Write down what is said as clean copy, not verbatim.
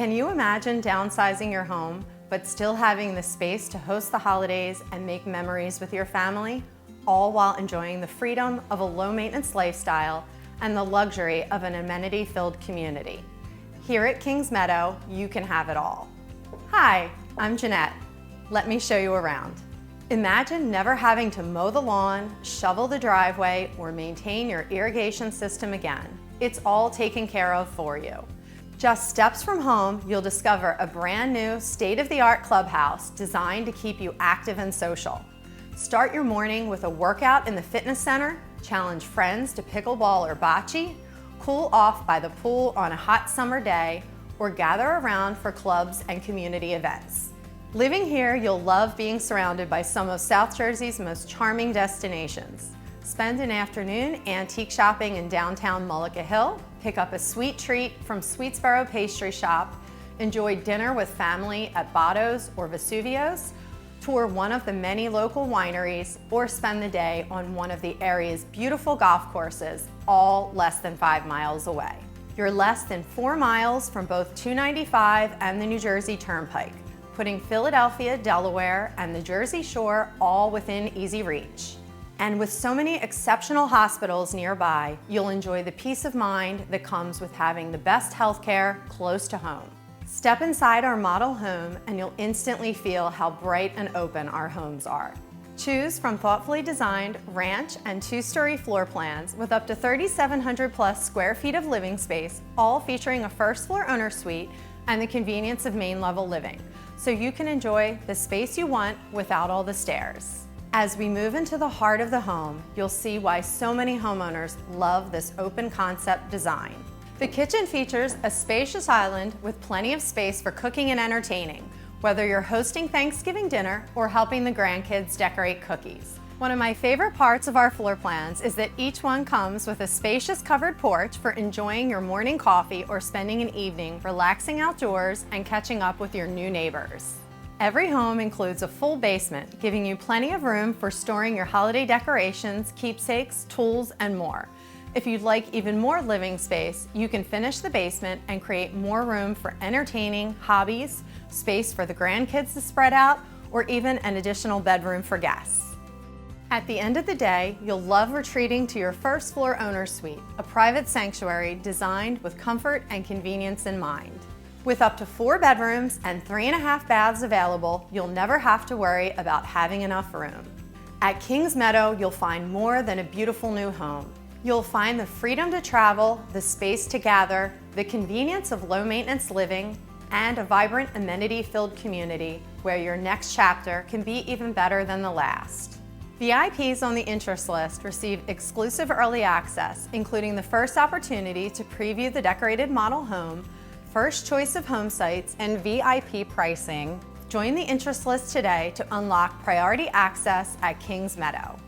Can you imagine downsizing your home, but still having the space to host the holidays and make memories with your family, all while enjoying the freedom of a low-maintenance lifestyle and the luxury of an amenity-filled community? Here at Kings Meadow, you can have it all. Hi, I'm Jeanette. Let me show you around. Imagine never having to mow the lawn, shovel the driveway, or maintain your irrigation system again. It's all taken care of for you. Just steps from home, you'll discover a brand new state-of-the-art clubhouse designed to keep you active and social. Start your morning with a workout in the fitness center, challenge friends to pickleball or bocce, cool off by the pool on a hot summer day, or gather around for clubs and community events. Living here, you'll love being surrounded by some of South Jersey's most charming destinations. Spend an afternoon antique shopping in downtown Mullica Hill, pick up a sweet treat from Sweetsboro Pastry Shop, enjoy dinner with family at Botto's or Vesuvio's, tour one of the many local wineries, or spend the day on one of the area's beautiful golf courses, all less than 5 miles away. You're less than 4 miles from both 295 and the New Jersey Turnpike, putting Philadelphia, Delaware, and the Jersey Shore all within easy reach. And with so many exceptional hospitals nearby, you'll enjoy the peace of mind that comes with having the best healthcare close to home. Step inside our model home and you'll instantly feel how bright and open our homes are. Choose from thoughtfully designed ranch and 2-story floor plans with up to 3,700 plus square feet of living space, all featuring a first floor owner suite and the convenience of main level living, so you can enjoy the space you want without all the stairs. As we move into the heart of the home, you'll see why so many homeowners love this open concept design. The kitchen features a spacious island with plenty of space for cooking and entertaining, whether you're hosting Thanksgiving dinner or helping the grandkids decorate cookies. One of my favorite parts of our floor plans is that each one comes with a spacious covered porch for enjoying your morning coffee or spending an evening relaxing outdoors and catching up with your new neighbors. Every home includes a full basement, giving you plenty of room for storing your holiday decorations, keepsakes, tools, and more. If you'd like even more living space, you can finish the basement and create more room for entertaining, hobbies, space for the grandkids to spread out, or even an additional bedroom for guests. At the end of the day, you'll love retreating to your first floor owner suite, a private sanctuary designed with comfort and convenience in mind. With up to 4 bedrooms and 3.5 baths available, you'll never have to worry about having enough room. At Kings Meadow, you'll find more than a beautiful new home. You'll find the freedom to travel, the space to gather, the convenience of low-maintenance living, and a vibrant amenity-filled community where your next chapter can be even better than the last. VIPs on the interest list receive exclusive early access, including the first opportunity to preview the decorated model home, first choice of home sites, and VIP pricing. Join the interest list today to unlock priority access at Kings Meadow.